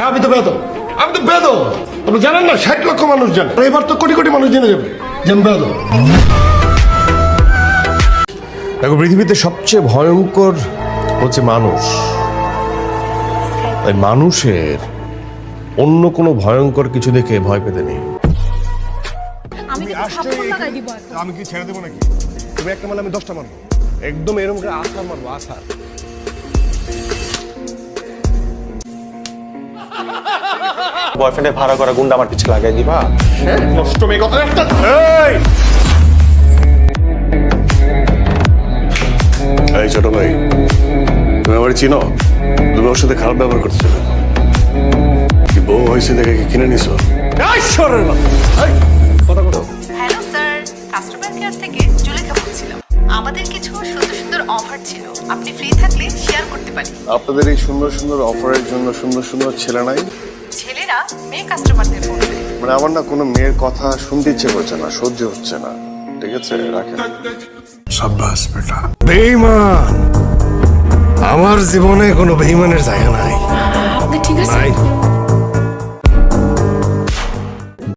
আমি তো বেদম। আপনি জানেন না 60 লক্ষ মানুষ জানে, এবার তো কোটি কোটি মানুষ জেনে যাবে যে আমি বেদম। দেখো, পৃথিবীতে সবচেয়ে ভয়ঙ্কর হচ্ছে মানুষ। তাই মানুষের অন্য কোনো ভয়ঙ্কর কিছু দেখে ভয় পেতে নেই। আমি কি ছেড়ে দেবো নাকি? তুমি একটা মারলে আমি 10টা মারবো, একদম এরকম করে আছাড় মারবো, আছাড়। বয়ফ্রেন্ডে ভাড়া করা গুন্ডা আমার পিছে লাগাই দিবা? নষ্ট মেয়ে কথা একটা। এই ছোট ভাই, তুমি আমার চিনো? তুমি ওর সাথে খারাপ ব্যবহার করছো, কি বউ হয়েছে দেখে কি কিনে নিছো? কথা কথা। হ্যালো স্যার, কাস্টমার কেয়ার থেকে জুলেখা বলছিলাম। আমাদের কিছু সুন্দর সুন্দর অফার ছিল, আপনি ফ্রি থাকলে শেয়ার করতে পারি। আপনাদের এই সুন্দর সুন্দর অফারের জন্য সুন্দর সুন্দর ছেলে নাই? ছেলেরা মেয়ে কাস্টমারদের ফোন দেয়। মানে আমার না কোনো মেয়ের কথা শুনতে ইচ্ছে করছে না, সহ্য হচ্ছে না। ঠিক আছে, রাখেন। সাব্বাস বেটা। বেঈমান, আমার জীবনে কোনো বেঈমানের জায়গা নাই। ঠিক আছে। নাই।